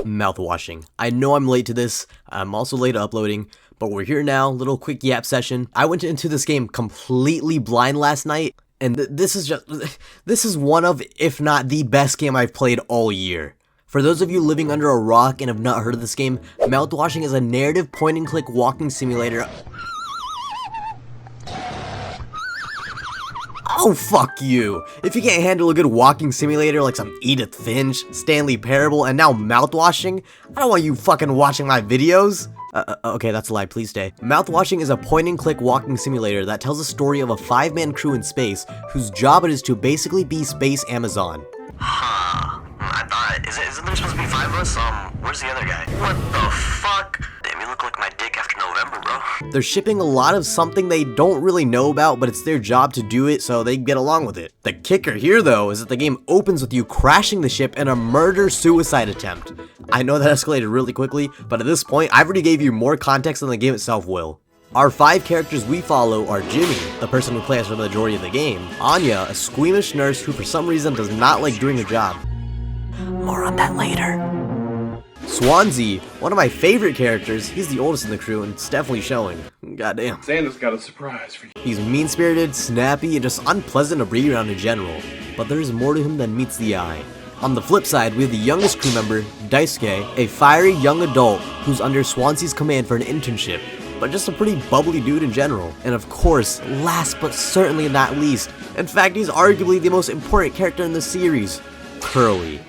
Mouthwashing. I know I'm late to this, I'm also late uploading, but we're here now, little quick yap session. I went into this game completely blind last night, and this is one of, if not the best game I've played all year. For those of you living under a rock and have not heard of this game, Mouthwashing is a narrative point-and-click walking simulator. Oh, fuck you. If you can't handle a good walking simulator like some Edith Finch, Stanley Parable, and now Mouthwashing, I don't want you fucking watching my videos. Okay, that's a lie, please stay. Mouthwashing is a point-and-click walking simulator that tells a story of a 5-man crew in space whose job it is to basically be Space Amazon. Huh. I thought, isn't there supposed to be 5 of us? Where's the other guy? What the fuck? Damn, you look like my dick after November, bro. They're shipping a lot of something they don't really know about, but it's their job to do it, so they get along with it. The kicker here, though, is that the game opens with you crashing the ship in a murder-suicide attempt. I know that escalated really quickly, but at this point, I've already gave you more context than the game itself will. Our 5 characters we follow are Jimmy, the person who plays for the majority of the game, Anya, a squeamish nurse who for some reason does not like doing her job. More on that later. Swansea, one of my favorite characters. He's the oldest in the crew and it's definitely showing. Goddamn. Santa's got a surprise for you. He's mean-spirited, snappy, and just unpleasant to be around in general. But there's more to him than meets the eye. On the flip side, we have the youngest crew member, Daisuke, a fiery young adult who's under Swansea's command for an internship, but just a pretty bubbly dude in general. And of course, last but certainly not least, in fact he's arguably the most important character in the series, Curly.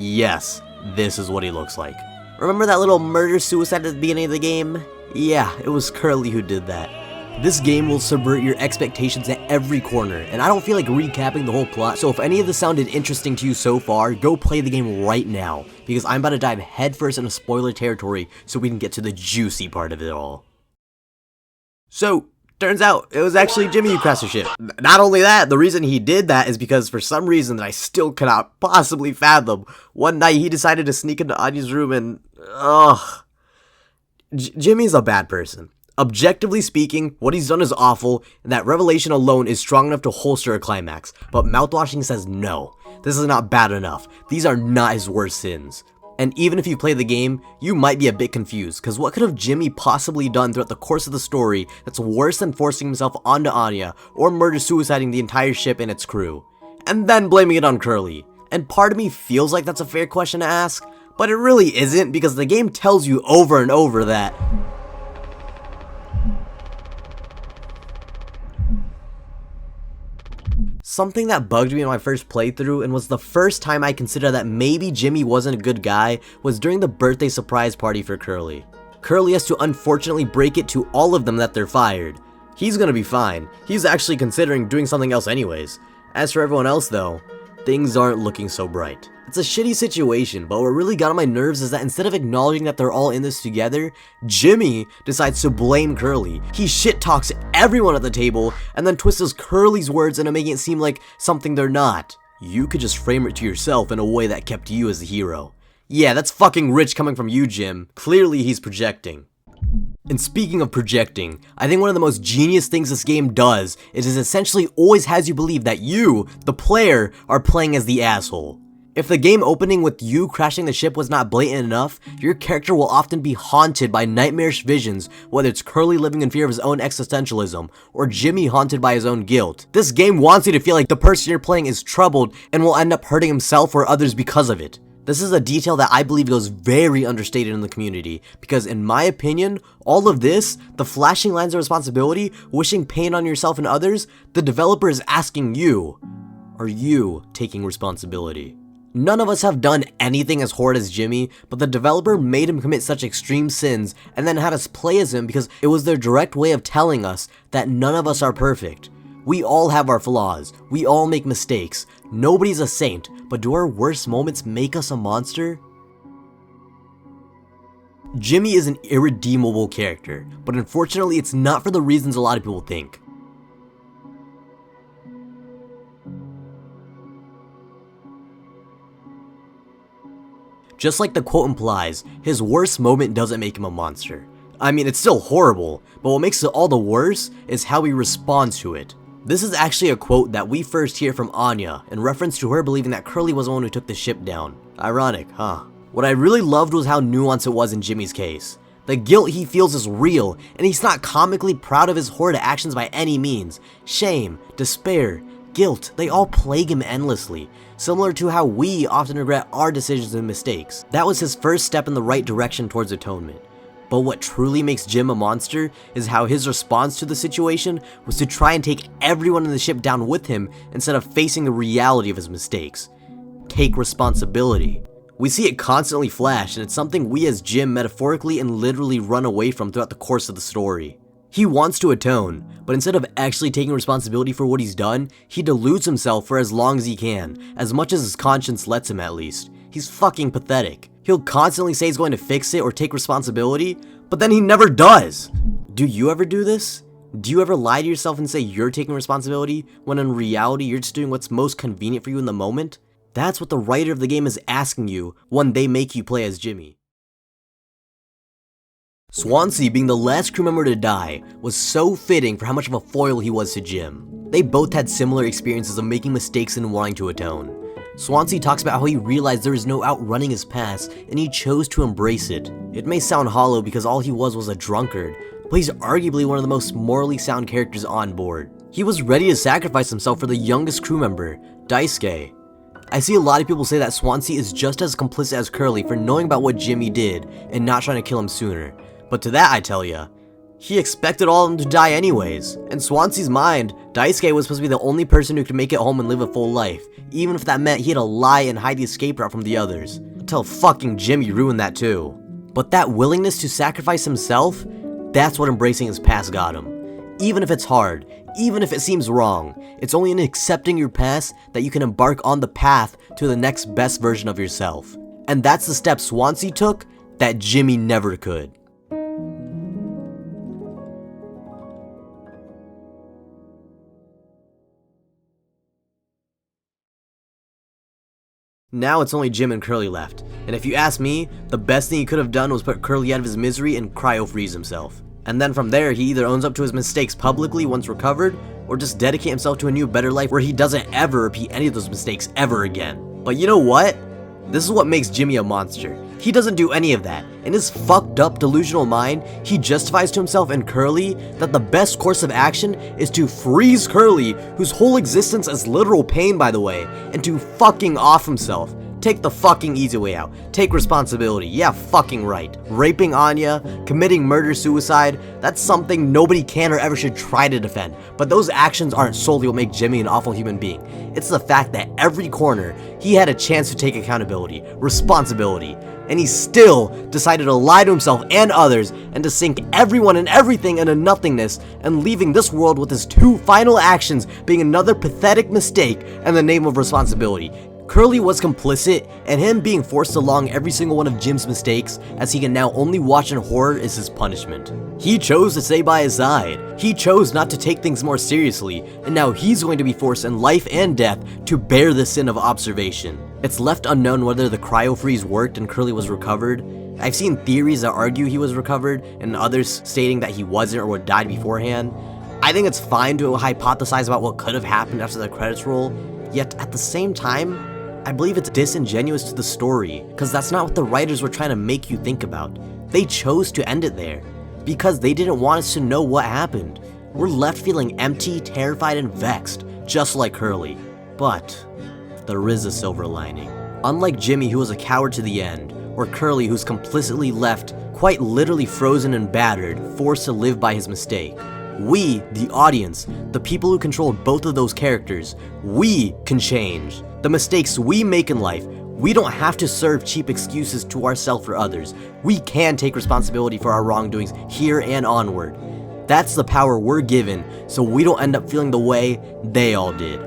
Yes, this is what he looks like. Remember that little murder-suicide at the beginning of the game? Yeah, it was Curly who did that. This game will subvert your expectations at every corner, and I don't feel like recapping the whole plot, so if any of this sounded interesting to you so far, go play the game right now, because I'm about to dive headfirst into spoiler territory so we can get to the juicy part of it all. So, turns out, it was actually Jimmy who crashed the ship. Not only that, the reason he did that is because for some reason that I still cannot possibly fathom, one night he decided to sneak into Anya's room and, Jimmy's a bad person. Objectively speaking, what he's done is awful, and that revelation alone is strong enough to holster a climax, but Mouthwashing says no. This is not bad enough. These are not his worst sins. And even if you play the game, you might be a bit confused, because what could have Jimmy possibly done throughout the course of the story that's worse than forcing himself onto Anya, or murder-suiciding the entire ship and its crew? And then blaming it on Curly. And part of me feels like that's a fair question to ask, but it really isn't, because the game tells you over and over that something that bugged me in my first playthrough, and was the first time I considered that maybe Jimmy wasn't a good guy, was during the birthday surprise party for Curly. Curly has to unfortunately break it to all of them that they're fired. He's gonna be fine. He's actually considering doing something else anyways. As for everyone else though, things aren't looking so bright. It's a shitty situation, but what really got on my nerves is that instead of acknowledging that they're all in this together, Jimmy decides to blame Curly. He shit talks everyone at the table and then twists Curly's words into making it seem like something they're not. You could just frame it to yourself in a way that kept you as the hero. Yeah, that's fucking rich coming from you, Jim. Clearly he's projecting. And speaking of projecting, I think one of the most genius things this game does is it essentially always has you believe that you, the player, are playing as the asshole. If the game opening with you crashing the ship was not blatant enough, your character will often be haunted by nightmarish visions, whether it's Curly living in fear of his own existentialism, or Jimmy haunted by his own guilt. This game wants you to feel like the person you're playing is troubled and will end up hurting himself or others because of it. This is a detail that I believe goes very understated in the community, because in my opinion, all of this, the flashing lines of responsibility, wishing pain on yourself and others, the developer is asking you, are you taking responsibility? None of us have done anything as horrid as Jimmy, but the developer made him commit such extreme sins and then had us play as him because it was their direct way of telling us that none of us are perfect. We all have our flaws, we all make mistakes, nobody's a saint, but do our worst moments make us a monster? Jimmy is an irredeemable character, but unfortunately it's not for the reasons a lot of people think. Just like the quote implies, his worst moment doesn't make him a monster. I mean, it's still horrible, but what makes it all the worse is how he responds to it. This is actually a quote that we first hear from Anya, in reference to her believing that Curly was the one who took the ship down. Ironic, huh? What I really loved was how nuanced it was in Jimmy's case. The guilt he feels is real, and he's not comically proud of his horrid actions by any means. Shame, despair, guilt, they all plague him endlessly, similar to how we often regret our decisions and mistakes. That was his first step in the right direction towards atonement. But what truly makes Jim a monster is how his response to the situation was to try and take everyone in the ship down with him instead of facing the reality of his mistakes. Take responsibility. We see it constantly flash, and it's something we as Jim metaphorically and literally run away from throughout the course of the story. He wants to atone, but instead of actually taking responsibility for what he's done, he deludes himself for as long as he can, as much as his conscience lets him at least. He's fucking pathetic. He'll constantly say he's going to fix it or take responsibility, but then he never does. Do you ever do this? Do you ever lie to yourself and say you're taking responsibility, when in reality you're just doing what's most convenient for you in the moment? That's what the writer of the game is asking you when they make you play as Jimmy. Swansea being the last crew member to die was so fitting for how much of a foil he was to Jim. They both had similar experiences of making mistakes and wanting to atone. Swansea talks about how he realized there is no outrunning his past and he chose to embrace it. It may sound hollow because all he was a drunkard, but he's arguably one of the most morally sound characters on board. He was ready to sacrifice himself for the youngest crew member, Daisuke. I see a lot of people say that Swansea is just as complicit as Curly for knowing about what Jimmy did and not trying to kill him sooner. But to that I tell ya, he expected all of them to die anyways. In Swansea's mind, Daisuke was supposed to be the only person who could make it home and live a full life, even if that meant he had to lie and hide the escape route from the others. Until fucking Jimmy ruined that too. But that willingness to sacrifice himself, that's what embracing his past got him. Even if it's hard, even if it seems wrong, it's only in accepting your past that you can embark on the path to the next best version of yourself. And that's the step Swansea took that Jimmy never could. Now it's only Jim and Curly left, and if you ask me, the best thing he could have done was put Curly out of his misery and cryo-freeze himself. And then from there, he either owns up to his mistakes publicly once recovered, or just dedicate himself to a new better life where he doesn't ever repeat any of those mistakes ever again. But you know what? This is what makes Jimmy a monster. He doesn't do any of that. In his fucked up delusional mind, he justifies to himself and Curly that the best course of action is to freeze Curly, whose whole existence is literal pain by the way, and to fucking off himself. Take the fucking easy way out. Take responsibility. Yeah, fucking right. Raping Anya, committing murder-suicide, that's something nobody can or ever should try to defend. But those actions aren't solely what make Jimmy an awful human being. It's the fact that every corner, he had a chance to take accountability, responsibility, and he still decided to lie to himself and others and to sink everyone and everything into nothingness and leaving this world with his two final actions being another pathetic mistake in the name of responsibility. Curly was complicit, and him being forced along every single one of Jim's mistakes, as he can now only watch in horror, is his punishment. He chose to stay by his side. He chose not to take things more seriously, and now he's going to be forced in life and death to bear the sin of observation. It's left unknown whether the cryo-freeze worked and Curly was recovered. I've seen theories that argue he was recovered, and others stating that he wasn't or died beforehand. I think it's fine to hypothesize about what could have happened after the credits roll, yet at the same time, I believe it's disingenuous to the story, because that's not what the writers were trying to make you think about. They chose to end it there, because they didn't want us to know what happened. We're left feeling empty, terrified, and vexed, just like Curly. But there is a silver lining. Unlike Jimmy, who was a coward to the end, or Curly, who's complicitly left, quite literally frozen and battered, forced to live by his mistake, we, the audience, the people who controlled both of those characters, we can change. The mistakes we make in life, we don't have to serve cheap excuses to ourselves or others. We can take responsibility for our wrongdoings here and onward. That's the power we're given, so we don't end up feeling the way they all did.